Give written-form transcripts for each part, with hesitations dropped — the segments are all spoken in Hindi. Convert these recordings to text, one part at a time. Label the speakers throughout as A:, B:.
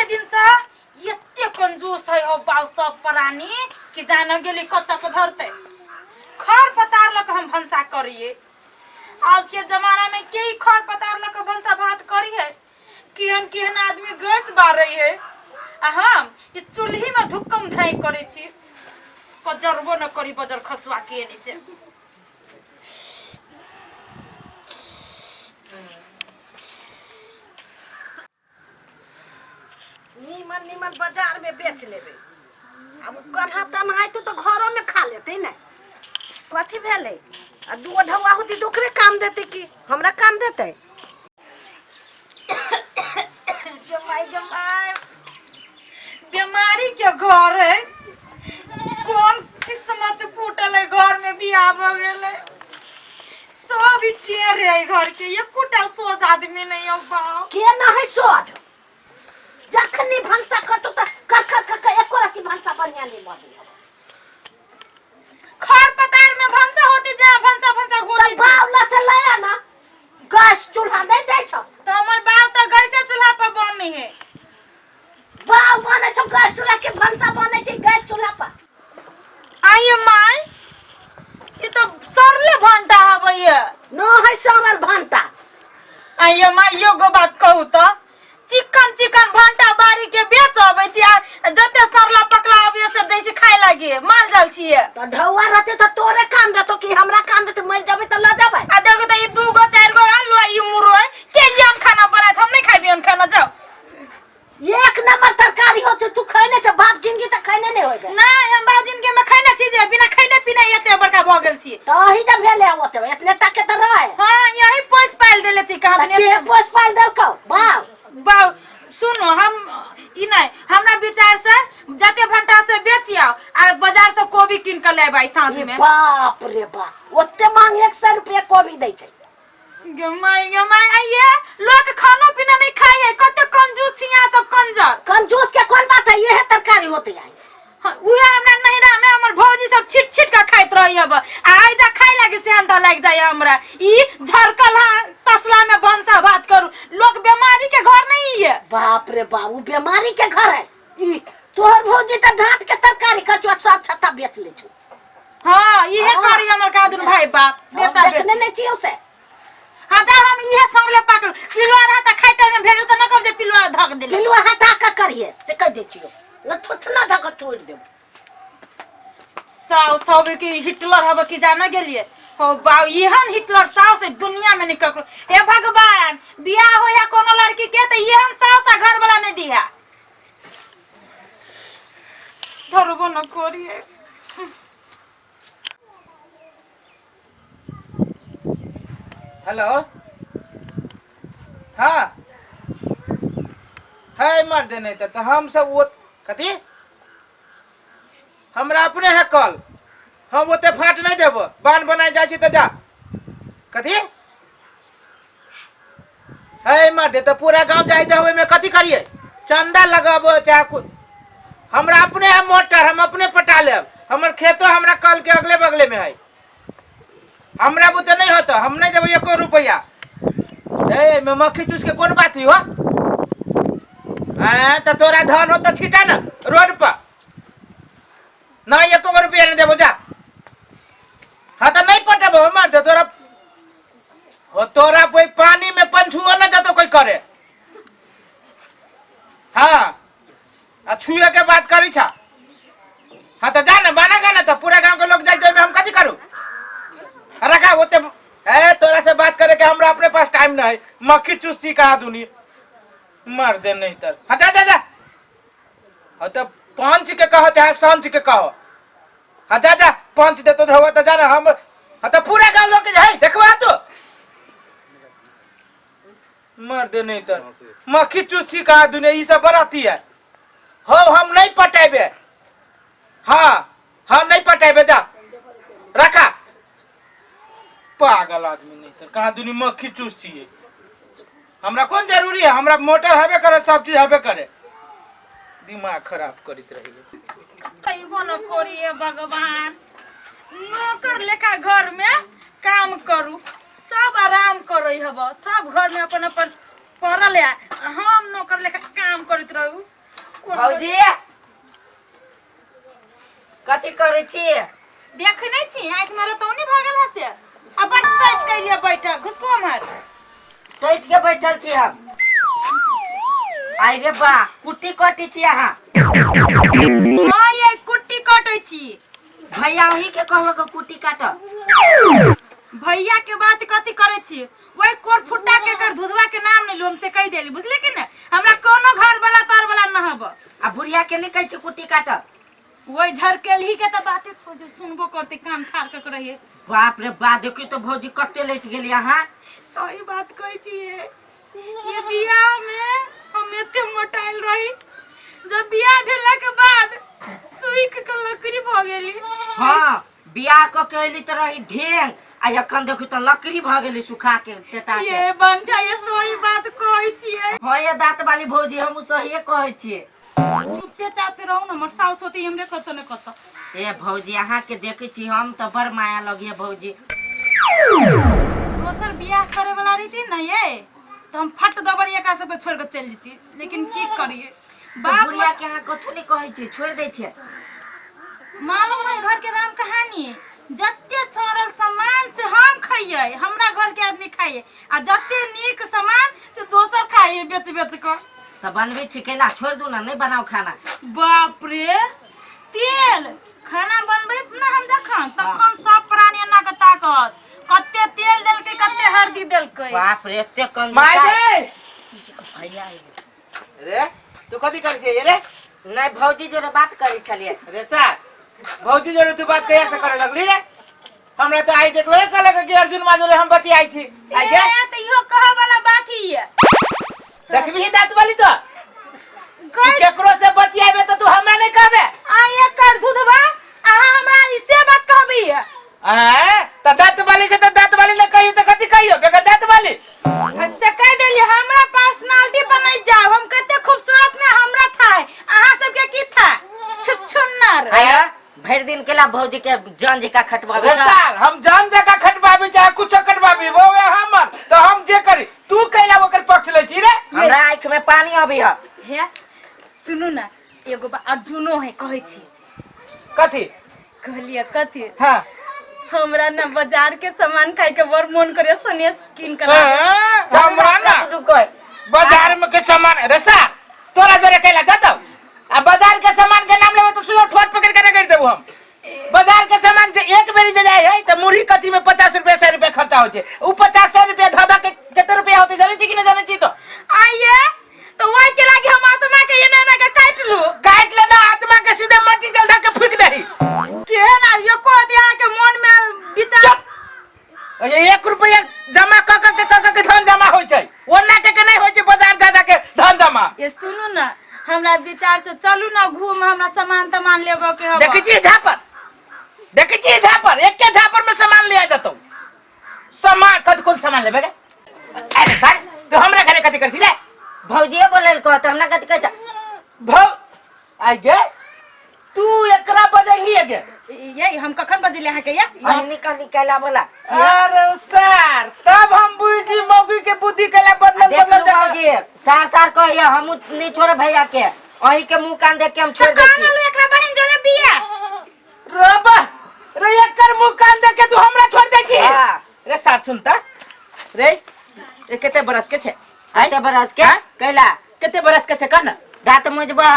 A: दिन से एते कंजूस है हो बाऊ सब प्राणी कि जान गेली कत्ता से धरते खर पतार लक हम भंसा करिए। आज के जमाना में के खर पतार लक भंसा भात करी है केहन केहन आदमी गैस बार रही है आ हम ये चूल्ही में धुक्कम धाई करे छी पजरबो न करी बजर खसुआ के नि से।
B: नीमन नीमन बाजार में बेच लेबे अब कढ़ा तनाई तो घरों में खा लेते न कथी भेले आ दू ढौआ होती दूसरे काम देते कि हमरा काम देते।
A: जमाई बीमारी के घर है कौन किस्मत फूटल है घर में बियाह हो गेले सब टेर है घर के ये कुटा सोच आदमी नहीं हो बाऊ
B: के न है सोच जखनी भंसा कतो त कर एको राती भंसा बढ़िया नहीं बनी
A: खर पतार में भंसा होती जा भंसा होती
B: बावला से लाया ना गैस चूल्हा नहीं दे छ
A: तो हमर बाऊ तो गैस चूल्हा पर बनी है
B: बाव बने छ गैस चूल्हा के भंसा बने छ गैस चूल्हा पर।
A: आइए माई ये तो सरले भंटा हबैया
B: न है सरल भंटा।
A: आइए माई यो गो बात कहू तो चिकन भंटा बाड़ी के बेच आबै छी आ जते सरला पकला आबै से दै छी खाय लागी माल जाल छिए
B: तो ढौआ रहते तो तोरे काम देतो कि हमरा काम देते मर जाबे तो ल जाबे
A: आ देखो तो ये 2 गो 4 गो आलू ई मुरो के लियन खाना बनात हम नहीं खाइबे अन खाना जाओ
B: एक नंबर तरकारी हो तू खैने छ बाप जिंदगी त खैने नहीं होबे
A: नहीं हम बाप जिंदगी में खैने छी जे बिना खैने पीने एते बड़का भ गेल छी
B: तो ही जब भेले होते इतने टके त रहे
A: हां यही पोस पाल देले छी कहां
B: के पोस पाल देलको
A: बाऊ सुनो हम ई नहीं हमरा विचार से जते भंटा से बेचियो आ बाजार से कोबी किन के लेबै सांझ में।
B: बाप रे बाप ओते मांग 100 रुपया कोबी दै छै
A: गमाई आइए लोग खाना पीना नहीं खाई है कते कंजूस छिया सब
B: कंजूस के कौन बात है ये है तरकारी होते है
A: उहे हमरा नहिरा में हमर भौजी सब छिट के खाइत रही अब आइ जा खाइ लागे सेहंता लाग जाय हमरा ई झरकल तसला में भंसा भात करू लोग बीमारी के घर नहीं है।
B: बाप रे बाबू बीमारी के घर है ई तोहर भौजी त ढाट के तरकारी कचुआ सब छत्ता बेच ले छु।
A: हां इहे करी हमर कादुन भाई बाप बेटा
B: देखने नहीं छियो से
A: हां जा हम इहे संगले पाकल पिलुआ रहता खाइटा में भेड़ त न कब जे पिलुआ धक देले
B: पिलुआ हटा के करिए से कह दे छियो न थुथना धक तोड़ देब
A: साव सब की हिटलर हब की जाना गेलिए हो बाऊ एहन हिटलर साव से दुनिया में निकल हे भगवान बियाह हो या कोनो लड़की के त एहन साव सा घर वाला नहीं दिया धरबो न करिए।
C: हेलो हाँ है मर देने तो हम सब वो कथी हमरा अपने है कल हम ओते फाट नहीं देब बान बनाए जाय छी त जा कथी है मर दे तो पूरा गांव जाय दे में कथी करिए चंदा लगाबो चाहे कुछ हमरा अपने है मोटर हम अपने पटा लेब हमर खेतो हमरा कल के अगले बगले में है हमरा बुते नहीं होता हम नहीं देबो 1 रुपया ए में मक्खी चूस के कौन बात हो हां तो तोरा धन हो तो छिटा ना रोड पर ना 1 रुपया नहीं देबो जा हां तो नहीं पटबो मार दे तोरा हो तोरा कोई पानी में पंछुओ न जातो कोई करे हां आ छुए के बात करी छा हां तो जा ना बाना गाना तो पूरा गांव के लोग जाय में हम कथी करू रखा होते है तोरा से बात करे के हमरा अपने पास टाइम नहीं मक्खी चूसी कहा दुनी मार दे नहीं तर हाँ जा जा जा हाँ तो पंच के कहो चाहे संच के कहो हाँ जा जा पंच दे तो हो तो जाना हम हाँ तो पूरा गांव लोग के जाए देखवा तो मार दे नहीं तर मक्खी चूसी कहा दुनी ये सब बराती है हो हम नहीं पटेबे हाँ हाँ नहीं पटेबे जा रखा पागल आदमी नहीं तो कहाँ दुनी मक्खी चूसी है हमरा कौन जरूरी है हमरा मोटर हबे करे सब चीज हबे करे दिमाग खराब करित रही
A: कईबो न करिए भगवान नौकर लेखा घर में काम करू सब आराम करई हब सब घर में अपन अपन पड़ल है हम नौकर लेखा काम करत रहू।
D: भौजी कथी करे छी?
A: देख नहीं छी आंख मारो तो नहीं भागल हसे अपन साइड के लिए बैठा घुसको मार
D: सैत के बैठल छी हम। आई रे बा कुट्टी कटी छी अहाँ।
A: हां ये कुट्टी काटै छी।
D: भैया वही के कहलक कुट्टी काट।
A: भैया के बात कथी करे छी? वही कोर फुट्टा के कर दूधवा के नाम नहीं लो हमसे कह देली बुझले कि ना हमरा कोनो घर वाला तार वाला न हब।
D: आ बुढ़िया के नहीं कहै छी कुट्टी काट।
A: वही झरकेलही के तो बातें छोड़ सुनबो करते कान ठार के रहिए।
D: बाप रे बा देखी तो भौजी कते लेट गेली अहाँ।
A: सही बात कहै छी ये बियाह में हम एते मोटाइल रही जब बियाह भेला के बाद सुई के लकड़ी भ गेली।
D: हां बियाह क के एली त रही ढेंग आ अखन देखू त लकड़ी भ गेली सुखा के टेटा के।
A: ये बंठा ये सही बात कहै छियै।
D: हां ये दांत वाली भौजी हम सही कहै छियै।
A: चुपे चापे रहू न हमर साउस होती हमरे कतो न कतो।
D: ए भौजी अहाँ के देखै छी हम त बड़ माया लगिए भौजी।
A: दोसर बियाह करे वाला रही न ये तो हम फट दबर एकरा सब पे छोड़ के चल जती लेकिन की करिए
D: बाप बुढ़िया के अहाँ कथु नहीं कहै छी छोड़ दै छियै।
A: मालूम है घर के राम कहानी जत्ते सरल सामान से हम खाइए हमरा घर के आदमी खाइए आ जत्ते नीक सामान से दोसर खाइए बेच बेच कर।
D: त बनबै छी केला छोड़ दू ना नहीं बनाओ खाना।
A: बाप रे तेल खाना बनबै ना हम जखन तखन सब प्राणी एना के ताकत कत्ते तेल देलकै कत्ते हल्दी देलकै।
D: बाप रे एते कम
C: माय गे
D: भैया
C: रे तू कथी कर छी रे?
D: नहीं भौजी जोरे बात करै छलिए।
C: रे सर भौजी जोरे तू बात कहिया से करे लगली रे? हमरा तो आई देखलो रे कहलक कि अर्जुन माजोरे हम बतियाई छी। आई गे
A: त इहो कह वाला बात ही है।
C: देखबी दांत वाली तो केकरो से बतियाबे तो तू हमरा नहीं कहबे।
A: आ एकर दूधवा अहाँ हमरा इसे बात कहबी है।
C: त दांत वाली से त दांत वाली ने कहियो त कथी कहियो बेगर दांत वाली।
A: अच्छा कह देली हमरा पर्सनालिटी बनाई जाओ हम कते खूबसूरत ने हमरा था अहाँ सब के की था छुछुन्नर।
D: आया भर दिन केला भौजी के जान जका खटबाबे
C: रे सर हम जान जका खटबाबे चाहे कुछ खटबाबे वो है हमर तो हम जे करी तू कैला ओकर पक्ष ले छी रे?
D: हमरा आंख में पानी आबी
A: है सुनू ना एगो अर्जुनो है कहै छी।
C: कथी
A: कहलिए कथी?
C: हां
A: हमरा ना बाजार के सामान खाए के बड़ मन करे सने किन कर
C: हमरा ना बाजार में के सामान रे सर तोरा जरे कैला जातो आ बाजार के सामान के नाम लेबे तो सुनो ठोट पकड़ के रगड़ देबो हम। बाजार के सामान जे एक बेरी जे जाय है त मुरही कथी में 50 रुपया 100 रुपया खर्चा हो छे उ 50 रुपया धधा के कते रुपया होते जाने छी कि न जाने छी? तो
A: आइए तो वही के लागे हम आत्मा के ये ना के काट
C: ले ना आत्मा के सीधे माटी जल धा के फूक देही
A: के ना ये को दिया के मन में विचार
C: ये 1 रुपया जमा क के धन जमा होय छै ओ नाटक नहीं होय छै बाजार जा के धन जमा।
A: ये सुनू ना हमरा विचार से चलू ना घूम हमरा सामान तमान लेबो के हबो।
C: देखै छी झापर एक के झापर में सामान ले आ जतो सामान कद कोन सामान लेबे गे? अरे सर तू हमरा घरे कथी कर छी रे?
D: भौजीए बोलल को त हमरा कथी कहै
C: भौ आई गे तू एकरा बजही गे
A: ये हम कखन बजिले अहाँ के ये
D: वही निकल केला बोला।
C: अरे सर तब हम बुझी मौगी के बुद्धि केला बदल
D: देख लो भौजी सार सार कहिए हम नहीं छोड़े भैया के वही के मुंह कान देख के हम छोड़ दे छी।
A: एकरा बहन जरे बिया
C: रबा रे एकर मुंह कान देख के तू हमरा छोड़ दे छी।
D: हां
C: रे सर सुनता रे ए कते बरस के छे?
D: कते बरस के कैला
C: कते बरस के छे कहना?
D: दांत मुजबा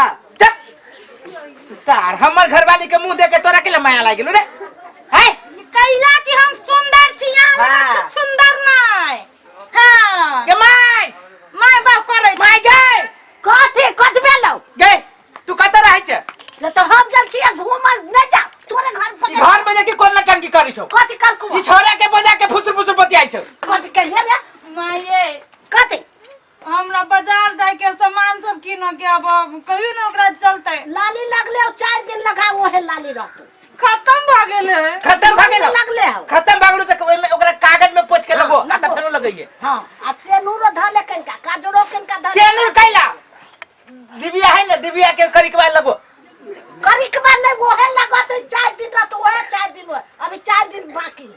C: सर हमर घरवाली के मुंह देख के तोरा के माया लाग गेलो रे? हैं
A: कैला कि हम सुंदर छी
D: हाँ।
A: सुंदर नहीं हां
C: के माय
A: बाप करे
C: माय गे
B: कथी कथबे लो
C: गे तू कत रहै छे?
B: ले तो हम जब छी घूमल नहीं जा तोरे घर पर
C: घर में देखी कोन नटंकी करी छौ?
B: कथी कर को
C: ई छोरा के बजा के फुसुर फुसुर बतियाई छौ।
B: कथी कहिए रे
A: माये
B: कथी
A: हमरा बाजार जाए के सामान सब किनो के अब कहियो न ओकरा चलते
B: लाली लगले 4 दिन लगा वो है लाली रहतो
A: खत्म भ गेले
C: खत्म भ गेल
B: लगले हो
C: खत्म भागलू त ओइ में ओकरा कागज में पोछ के लगो आ त फेरो लगइए।
B: हां आ सेनूर धले कनका काजरो कनका धले
C: सेनुर कैला दिव्या है ना दिव्या के करिकवा लगो
B: करिकवा नहीं वो है लगा तो 4 दिन रहतो वो है 4 दिन अभी 4 दिन बाकी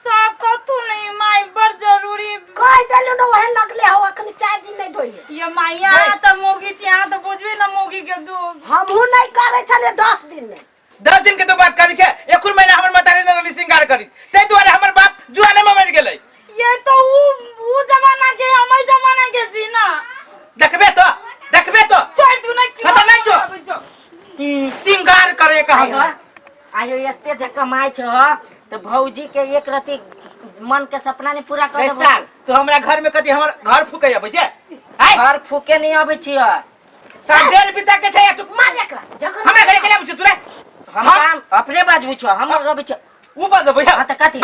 A: सब कतु नहीं माय बड़ जरूरी
B: कह देलु न वो है लगले हो अखनी 4 दिन नहीं नहीं धोइए।
A: ये माइया तो मोगी चिया तो बुझबे ना मोगी के दुख।
B: हमहू नहीं करे छले 10 दिन में।
C: 10 दिन के तो बात करी छे। एकुन महीना हमर मातारी ने श्रृंगार करी। तै दुआरे हमर बाप जुआने में मर गेलै।
A: ये तो ऊ जमाना के हमई जमाना के जी ना।
C: देखबे तो
A: छोड़ तू ना क्यों
C: पता नहीं जो श्रृंगार करे कहां
D: आयो एते जे कमाई छ त भौजी के एक रति मन के सपना ने पूरा कर देबो।
C: साल तो हमरा घर में कदी हमर घर फूके आबै छै।
D: घर फूके नहीं आबै छी।
C: साल डेढ़ बिता के छै तू
B: मार एकरा जगह
C: हमरा घरे के आबै छ तू रे।
D: हम काम अपने बाजबू छ हम आबै छ।
C: ऊ बात भैया
D: हां त कथि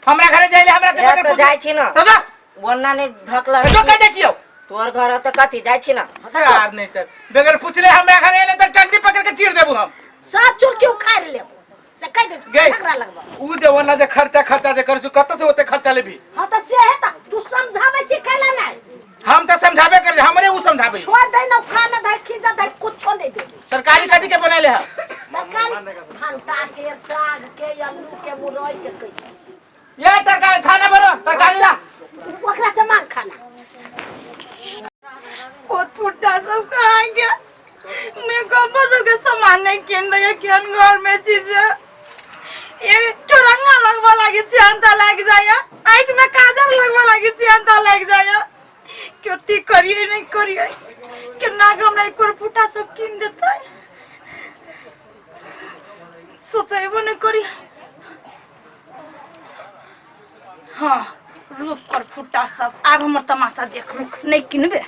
C: हमरा घरे जाइले हमरा से
D: तो जाय छी ना
C: तो जा
D: बोलना ने धकला
C: जो कह दे छियो
D: तोर घर त कथि जाय छी ना
C: यार नहीं कर बगैर पूछले हमरा घरे एले त टंगड़ी पकड़ के चीर देबू हम।
B: सब चुरकी उखाड़ लेबो से कह दे
C: गई।
B: झगड़ा लगबा।
C: ऊ जवाना जे खर्चा जे करछु कत से होते खर्चा लेबी।
B: हां त से है त तू समझावे छी केला नहीं।
C: हम त समझाबे कर हमरे ऊ समझाबे।
B: छोड़ दे ना खाना दे खींचा दे कुछो नहीं दे।
C: सरकारी कथि के बनैले है
B: तरकारी भंटा के साग के आलू के मुरई के कई।
C: ये तरकारी खाना बनो तरकारी ला
B: ओकरा से मांग खाना।
A: और पुट्टा सब कहाँ गया? मैं कब बसों के सामान नहीं किन दे किन घर में चीज़ ये टोरंगा लगवा लगी सियांता लग जाया आँख में काजल लगवा लगी सियांता लग जाया क्यों ती करिए नहीं करिए कि ना हम नहीं कर पुट्टा सब किन देता है सोचा वो नहीं करिए। हाँ रुक कर फुट्टा सब अब हमर तमाशा देख रुक नहीं किनबे।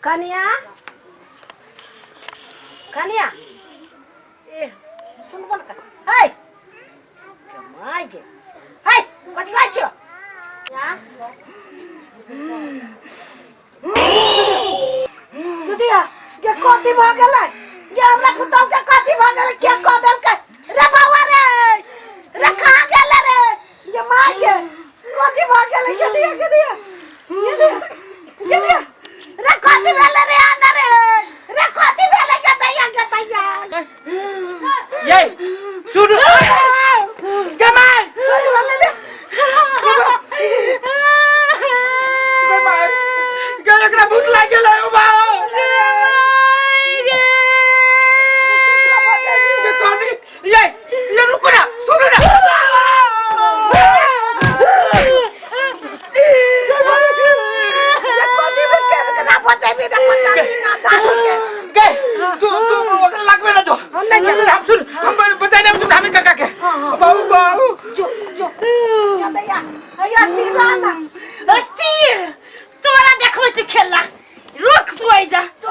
B: कनिया कनिया ए सुन बोल का हाय कमाई गे हाय कथि कहै छ या दुदिया के कथि भ गेलै ये हमरा कुतौ के कथि भ गेलै के क देल के रे बाबा रे कहाँ गेल रे ये माय के कथि भ गेलै के दिया रे कथि भेले रे आना रे कथि भेले के दैया
C: ये सुन कमाई गए एकरा भूख लाग गेलै ओ बा ये रुको ना सुनो ना तू ओकरा लागबे ना जो हम सुन हम बचाने हम धामी काका के बाबू
B: जो या दैया आया तीराना
A: अस्थिर तोरा देखबै छ खेला रुक तू आई जा
B: तू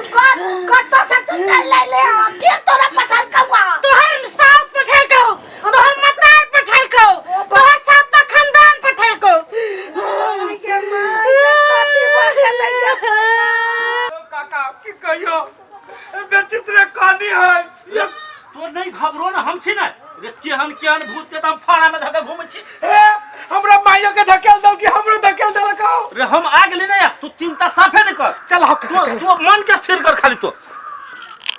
B: कत से तू चल ले के तोरा पठाल कवा
A: तोहर सास पठाल को तोहर मतार पठाल को तोहर साथ त खानदान पठाल को
B: के मां कथि भ गेलै
C: काका की कहियो बेचित्र कहानी है ये
E: तो नहीं घबरो ना हम छी ना रे केहन भूत के तम फाड़ा में धके घुमै छी।
C: हमरा माइयो के धकेल दो कि हमरो धकेल देल का
E: रे हम आ गेली ना तू चिंता साफे नहीं कर।
C: चल हम
E: तू मन के स्थिर कर खाली तो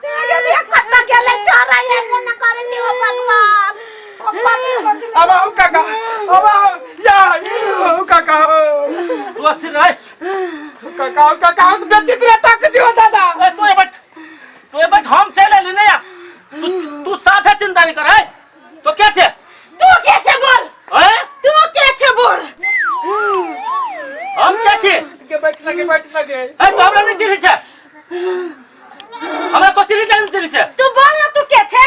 B: ये कत गेलै चारा ये मन करे छी ओ भगवान
C: अब आओ काका अब आओ या काका
E: तू स्थिर रह
C: काका बेचित्र तक दियो दादा
E: ए तू ये बैठ हम चले ले ना तू साफे चिंता नहीं कर। तो क्या छे
A: तू कैसे बोल
E: हैं
A: तू कैसे बोल
E: हम क्या छे
C: के बैठ लगे
E: ए तो हमरा नहीं चिल्ली छे हमरा तो चिल्ली छे
A: तू बोल ना तू कैसे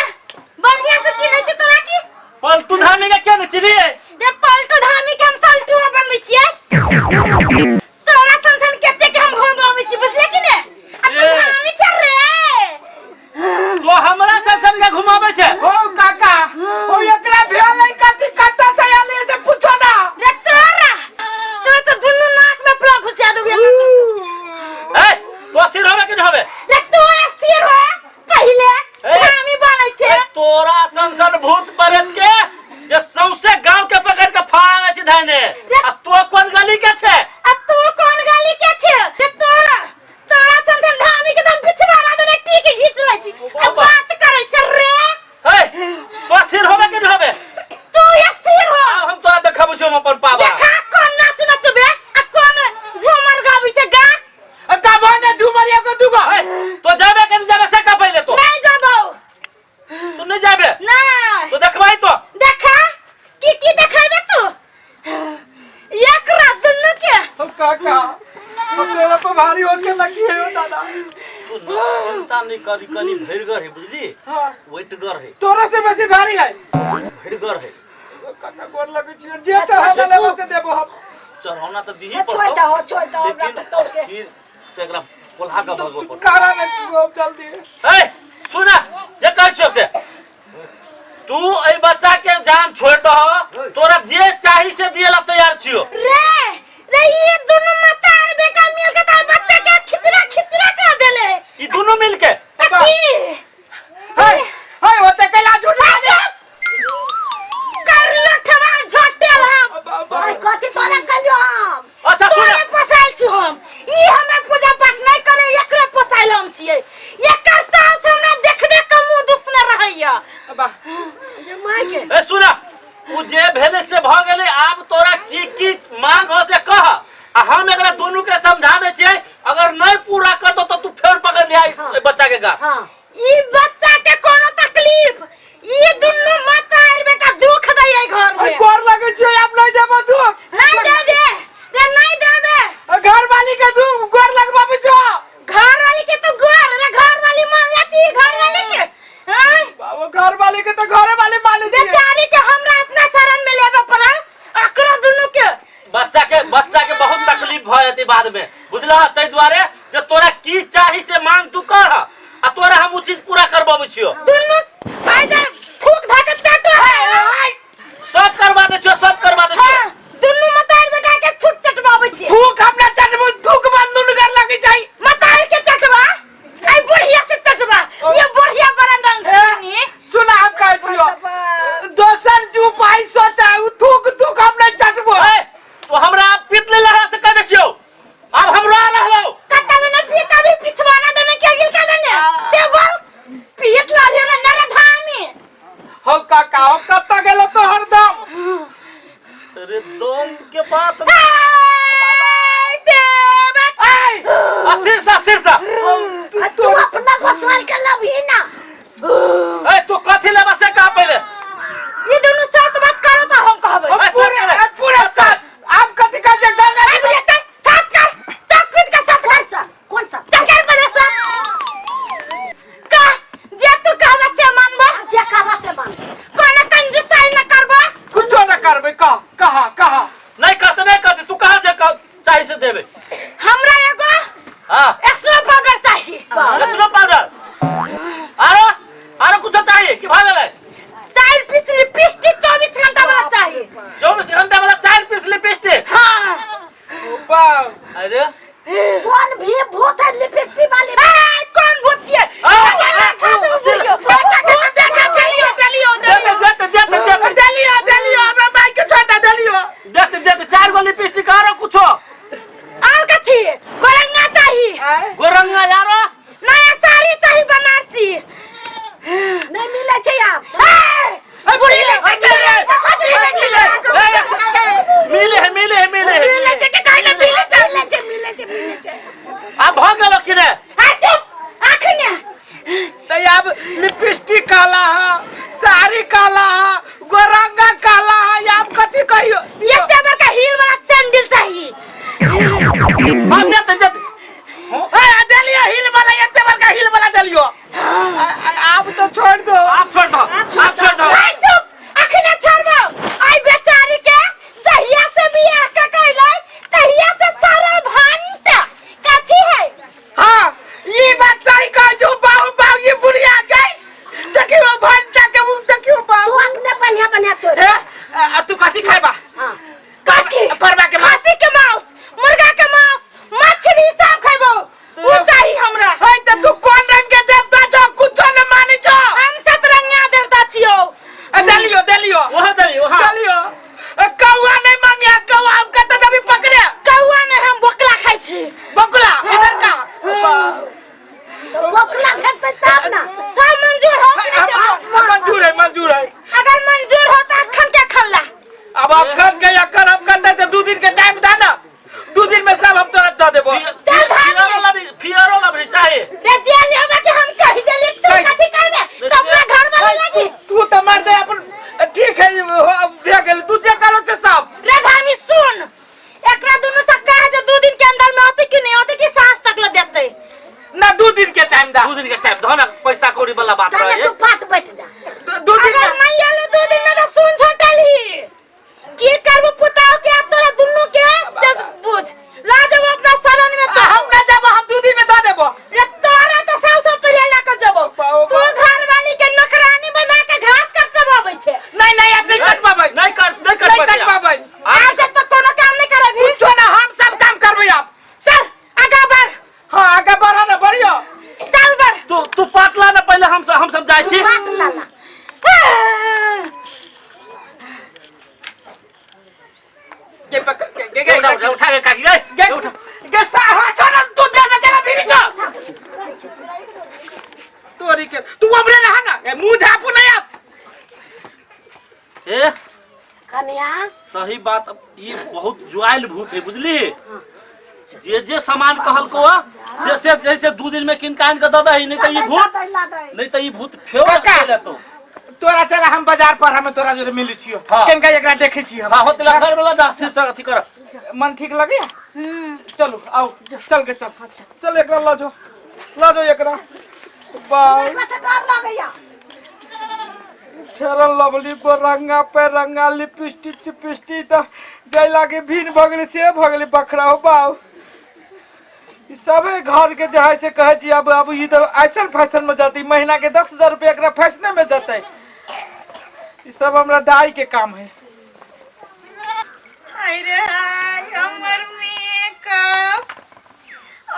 A: बढ़िया से चिन्है छ तोरा की
E: पलटू धामी के क्या नहीं चिल्ली
A: ये पलटू धामी के हम सल्टू बनबै छियै तोरा संसन केते के हम घुम बनबै छी बुझले कि ने अब तू धामी छ रे
E: तो हमरा सब संग घुमावे छे
C: ओ काका ओ एकरा भेलै कथि कत्ता से आले से पूछो ना
A: रे तोरा तो दुनु नाक में प्लग घुसा देबे
E: ए तो स्थिर होवे कि नहीं होवे
A: रे तू स्थिर हो पहले धामी बनै छे
E: तोरा संसन भूत प्रेत के जे सौसे गांव के पकड़ के फाड़ा में छी धाने आ तो कौन गली के छे
A: आ तू
C: काका तेरा पे भारी होके लगी है ओ दादा।
E: तू ना चिंता नहीं करी, कनी भीड़गर है बुझली।
C: हां
E: वेटगर है,
C: तोरा से बेसी भारी है
E: भीड़गर है।
C: काका गोर लगे छी जे चढ़ा लेबो से देबो हम।
E: चढ़ौना तो दीही
B: छोड़
E: पड़तो,
B: दो हमरा
E: लेकिन
B: तो के
E: फिर से एकरा कोल्हा का भगो पड़तो।
C: कारा ने छुओ जल्दी।
E: ए सुना जे कह छियो से तू ए बच्चा के जान छोड़ दो, तोरा जे चाही से दिए ला तैयार छियो।
A: रे ये दोनों माता और बेटा मिल के तार बच्चा के खिचड़ा कर देले।
E: ई दोनों मिल के
C: हाय हाय होते कला झूठा दे
A: कर लठवा झोटे हम।
B: भाई कथि तोरा कहियो हम
E: अच्छा सुन
A: तोरे पोसाइल छी हम। ई हमरा पूजा पाठ नहीं करे, एकरे पोसाइल हम छियै। एकर सास हमरा देख के मुंह दुसने रहैया।
C: अबा
B: ये माय के
E: ए सुना उ जे भेले से भ गेले, आब तोरा की मांग हो से कह आ हम एकरा दोनों के समझा दे छियै। अगर नहीं पूरा कर दो तो तू फेर पकड़ ले आई ए बच्चा के गा।
B: हां
A: ई बच्चा के कोनो तकलीफ, ई दोनों माता और बेटा दुख दैयै घर में।
C: गोर लगे छी आप नहीं देबो तू
A: नहीं देबे रे, नहीं देबे।
C: घर वाली के तू गोर लगबाबे छो।
A: घर वाली के तो गोर रे, घर वाली मान ले छी घर वाली के। हां
C: बाबू घर वाली के तो घरे वाली माने छी।
A: बेचारी के हमरा अपना शरण में लेबे पड़ल। अकरा दोनों के
E: बच्चा के बहुत तकलीफ भ जेतै बाद में, बुझला। तै द्वारे जे तोरा की चाही से मांग तू कर आ तोरा हम उ चीज पूरा करबाबै छियो।
A: दोनों भाई जा थूक धाके चाटो है।
E: सब करवा दे छियो, सब करवा दे छियो।
A: हां दोनों मतार बेटा के थूक चटवाबै छी।
C: थूक हमरा चटबो थूक बंदून कर लगे छी।
A: मतार के चटवा आई बुढ़िया से चटवा। ये बुढ़िया बरंडंग नी
C: सुना हम कह छियो दोसर जू पाई सोचा उ थूक थूक हम नहीं चटबो।
E: ए तो हमरा पितले लहरा से कह दे छियो। अब हमरा रहलो
A: कत्ता ने पीता भी पिछवाना देने के गिल का देने से बोल पीत ला रे नरे धामी।
C: हो काका हो कत्ता गेलो तो हरदम।
E: अरे दम के बात
A: से
E: सिरसा
B: तू अपना गोसाई के लभी ना
E: ए तू कथि लेबा से कह पहले।
A: ये दोनों साथ बात करो तो हम कहबै।
C: पूरा साथ आप कथि का जे गंगा
A: आई बोले साथ कर तब खुद का साथ कर।
B: कौन सा
A: चकर बोले सा का जे तू कहबा से मानबो,
B: जे कहवा से मान
A: कोन कंजूसाई न करबो।
C: कुछो न करबे कहा
E: नहीं करते तू कहां जे चाही से देबे।
A: हमरा एगो
E: हां
A: एक्स्ट्रा पाउडर चाहिए।
E: लहसुन पाउडर आरो कुछ चाहिए कि भाग गए।
A: 4 पीस लिपस्टिक 24 घंटा वाला चाहिए।
E: 24 घंटा वाला 4 पीस लिपस्टिक।
A: हां
C: वाह
E: अरे
B: कौन भी भूत है लिपस्टिक वाली
A: ए कौन भूतिए
C: दलियो हमरा माई के छोटा दलियो
E: देते 4 गो लिपस्टिक आरो कुछो
A: और कथी गोरंगा चाहिए।
E: गोरंगा यारो
A: नया साड़ी चाहिए बनारसी।
B: नहीं मिले छे आप
A: बुढ़ी ले
E: मिले
A: के काहे न
B: मिले छे
E: अब भ गेलो कि ने।
A: चुप आखने
C: तो अब लिपस्टिक काला है साड़ी काला है गोरंगा काला है आप कथि कहियो
A: ये टेबल का हील वाला सैंडल चाहिए।
E: हम देते
C: दलियो हिल वाला ये तेवर का हिल वाला दलियो आप तो छोड़ दो।
E: आप छोड़ दो
A: ए चुप आखने छोड़बो। आई बेचारी के जहिया से बियाह का कइलै तहिया से सारा भांटा कथी है।
C: हाँ ये बात सही कह जो बाऊ ये बुढ़िया गई देखियो भंटा के मुंह देखियो
B: तू
C: बाऊ
B: अपने बढ़िया तो
C: तू कथि खाइबा
A: कथी
C: परवा के
A: खस्सी के मांस, मुर्गा के मांस, मछली सब खइबो। उ चाहिए हमरा।
C: है त तू कोन रंग के देवता छ कुछो न मानै छ।
A: हम सतरंगिया देवता छियो।
C: दलियो
E: वहां
C: दलियो कौआ नहीं मांगे कौआ हम कत तभी पकड़े
A: कौआ में हम बोकला खाइ छी।
C: बकुला इधर का
B: तो बोकला भेटते तब ना
A: सब मंजूर हो कि नहीं देबो?
C: मंजूर है
A: अगर मंजूर हो तो अखन के खल्ला।
C: अब अखन के करब कत से 2 दिन के दा
E: 2 दिन के टाइम दो ना, पैसा कौड़ी वाला बात
B: काहे
E: रहे।
B: तू पाट बैठ जा।
C: 2 दिन
A: अगर नहीं आलो 2 दिन में तो सुन छटली की करबो पुताओ के तोरा दुन्नु के जस बुझ ला जब अपना शरण में तो
C: हम ना जब हम 2 दिन में दे देबो।
A: रे तोरा तो सबसे पहले ला के जबो तू घर वाली के नौकरानी बना के घास काटबाबै छे।
C: नहीं अब नहीं कट पाबै।
E: नहीं कर
C: पाबै।
A: आज से तो कोनो काम नहीं करबी।
C: कुछ ना हम सब काम करबै अब।
A: चल आगा बढ़।
C: हां आगे बढ़ा ना बढ़ियो।
A: चल बढ़।
E: तू पाटला ना, पहले हम सब जाय छी।
B: पाट लाला
C: के पकड़ के
E: उठा के काकी गए उठा।
C: के साहा चला तू दे में तेरा बीड़ी तो तोरी के तू हमरे रहा ना ए मुंह झापू नहीं अब।
E: ए
B: कन्या
E: सही बात, अब ये बहुत जुआइल भूत है बुझली। जे सामान कहल को से जैसे 2 दिन में किनकान के ददा ही, नहीं तो ये भूत नहीं तो ये भूत फेर
C: काका।
E: ले तो
C: तोरा चला हम बाजार पर हम तोरा जोरे मिली छियो।
E: हाँ।
C: केनका एकरा देखे छी हम।
E: हां होत ला घर वाला दास से अथी कर।
C: मन ठीक लगे? चलो आओ चल के चल एकरा ला जो एकरा बाय
B: डर लगैया।
C: फेरन लवली को रंगा पे रंगा लिपस्टिक चिपस्टिक त जय लागे भीन भगले से भगले बखरा हो बाऊ। ई सबे घर के जो है से कहे छी अब ई तो ऐसन फैशन में जाती, महीना के 10,000 रुपया एकरा फैशने में जाते। ई सब हमरा दाई के काम है।
A: हाय रे हाय हमर मेकअप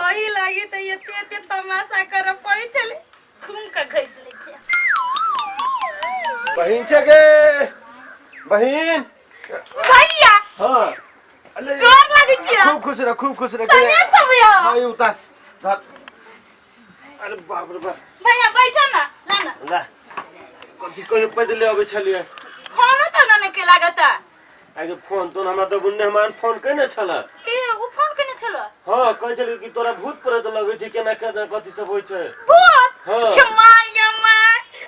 A: ओही लागी त एते तमाशा कर पड़ी चले घूम के घइस ले।
F: बहिन छे गे बहिन।
A: भैया
F: हाँ अरे
A: गोर लागी छिया।
F: खूब खुश रह
A: सने छबिया।
F: हाँ ये उतार धर। अरे बाप रे बाप।
A: भैया बैठा ना ना
F: ला कथी कहियो पैदल आबै छलिए।
A: फोन तो ना के लागता।
F: आगे फोन तो हमरा तो मेहमान फोन केने छला।
A: ए ओ फोन केने छलो।
F: हाँ कह छली कि तोरा भूत प्रेत लगै छै, केना कथी सब होय छै।
A: भूत
F: हाँ।
A: के माय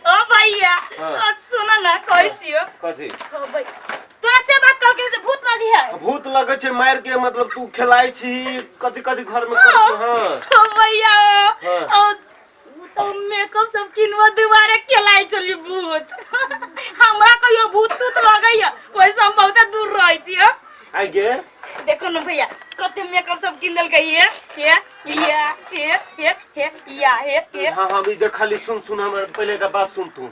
A: ओ भैया
F: हाँ।
A: ओ सुन ना कहै छियो।
F: कथी
A: ओ भाई तोरा से बात कर के भूत लगी है।
F: भूत लगै छै मार के, मतलब तू खेलाइ छी कथी घर में कर छी। हां
A: ओ भैया
F: हाँ।
A: ओ तो मेकअप सब किनवा दोबारा केलाई चली भूत। हमरा कहियो भूत तूत लगैया ओइसे हम बहुत दूर रहै छियो।
F: आगे
A: देखो न भैया कते मेकअप सब किन देल गई है ये
F: हाँ भी देखली। सुन हमर पहले का बात सुन तू।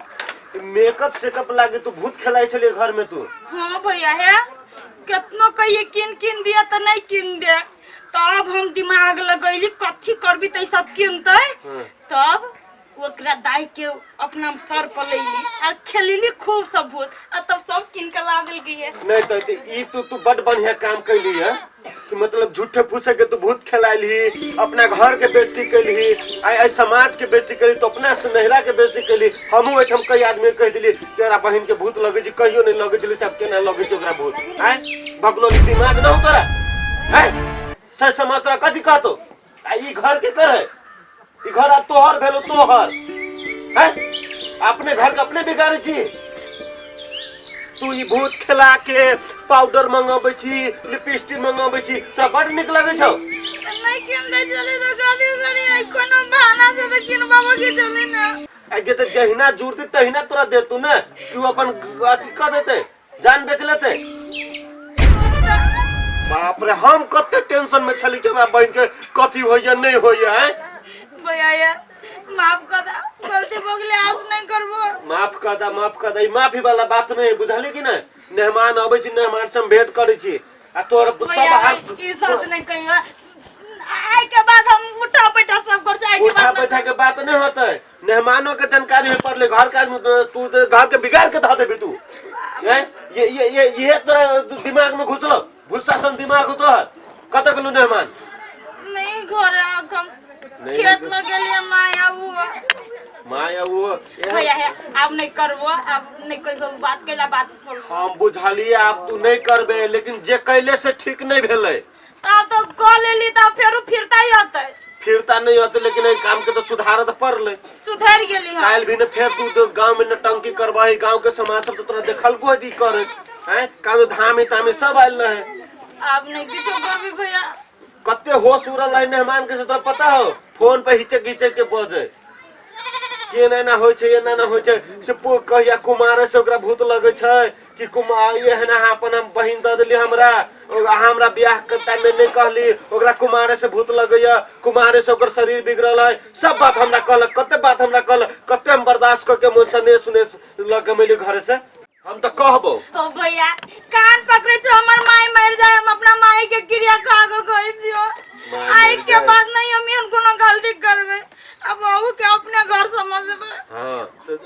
F: मेकअप सेकअप लागे तू भूत खेलाई छलिए घर में तू।
A: हाँ भैया है कितनो कहिए किन दिया तो नहीं किन दे। तब हम दिमाग लगैली कथी करबी त सब किनते। तब ओकरा दाई के अपना सर पर लेली आ खेलिली खूब सब भूत आ तब सब किन के ला देल गई।
F: नहीं तो ई तू बड़ बढ़िया काम कैली है कि मतलब झूठे फूसे के तू भूत खेलाइली, अपना घर के बेइज्जती कैली, आई समाज के बेइज्जती कैली, तो अपना सुनहरा के बेइज्जती कैली। हमहू एठम कई आदमी कह दिली तेरा बहन के भूत लगे छी, कहियो नहीं लगे छले सब केना लगे छी ओकरा भूत। हैं भगलो दिमाग न हो तोरा। हैं सच समाज तोरा कथी कहतो। ई घर के करे, ई घर अब तोहर भेलो तोहर। हैं अपने घर के अपने बिगाड़े छी। तू ई भूत खेला के पाउडर मंगाबै छी, लिपस्टिक मंगाबै छी, तोरा बड़ निक लागे छौ।
A: नहीं किन दे चले तो गाली गरी आई कोनो बहाना से तो किन बाबा के चले ना।
F: आगे तो जहिना जुड़ती तहिना तोरा देतू ना। तू अपन अथी कर देते, जान बेच लेते। बाप रे हम कते टेंशन में छली कि हमरा बहन के कथी होइया नहीं होइया। हैं
A: भैया माफ कर दा, गलती हो गेले आप नहीं करबो।
F: माफ कर दा। ई माफी वाला बात नहीं बुझली कि नहीं। मेहमान आबै छी, मेहमान से भेंट करै छी आ तोर सब हाथ
A: ई सच नहीं कहियो। आई के बाद हम उठा बैठा सब कर जाए के
F: उठा
A: बाद
F: बैठा के बात नहीं होता है। मेहमानों के जानकारी में पड़ले घर का तू तो घर के बिगाड़ के धा देबी तू। ये तोरा दिमाग में घुसलो भूसा सन दिमाग हो तो कत गेलू मेहमान।
A: नहीं घर हम खेत लगेलिए माया वो भैया है अब नहीं करबो। अब नहीं कहियो बात केला बात बोलबो।
F: हम बुझलिए आप तू नहीं करबे, लेकिन जे कैले से ठीक नहीं भेले।
A: तब तो कह लेली त फिरता ही होतै।
F: फिरता नहीं होते, लेकिन एक काम के तो सुधार तो पड़ले।
A: सुधर गेली हम।
F: काल भी न फेर तू तो गांव में नटंकी करवाही, गांव के समाज सब तो तोरा देखल को दी करे। हैं कादो धामी तामी सब आइल रहे।
A: अब नहीं किछो करबी भैया।
F: कते होश उड़ल है मेहमान के से तोरा पता हो। फोन पे हिचक हिचक के बजे कि एना ना होइ छै एना ना होइ छै से कहिया कुमारे से ओकरा भूत लगै छै कि कुमार ये है ना अपन हम बहिन दऽ देली हमरा बियाह करता में नहीं कहली ओकरा कुमारे से भूत लगैया कुमारे से ओकर शरीर बिगड़ल है सब बात हमरा कहलक कते बात हमरा कहलक कते हम बर्दाश्त करके मुझसे सुने लग मिली घर से हम तो कहबो
A: ओ भैया कान पकड़े छो हमर माई मर जाए हम अपना माई के क्रिया कागो कहै छियो आई के बाद नहीं हम एहन कोनो गलती करबे अब बहू के अपने घर समझबे
F: हां तो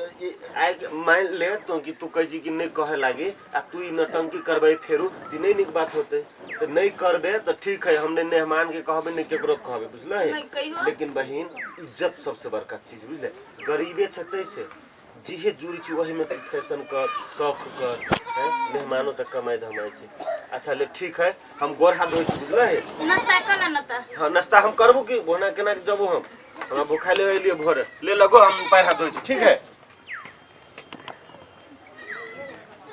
F: आई मान ले तो कि तू कह जी कि नहीं कहे लागी आ तू ई नटंकी करबे फेरू ती नहीं निक बात होते तो नहीं करबे तो ठीक है हमने मेहमान के कहबे नहीं केकरो कहबे बुझले लेकिन बहिन इज्जत सबसे बड़का चीज बुझले गरीबे छतै से जिहे जुड़ी छी वही में फैशन कर शौक कर है मेहमानों तक कमाई धमाई छी अच्छा ले ठीक है हम गोर हाथ धोई बुझले है
A: नाश्ता कर ना त
F: हां नाश्ता हम करबो कि बोना केना जबो हम हमरा भूखा ले एलिए भोर ले लगो हम पैर हाथ धोई छी ठीक है।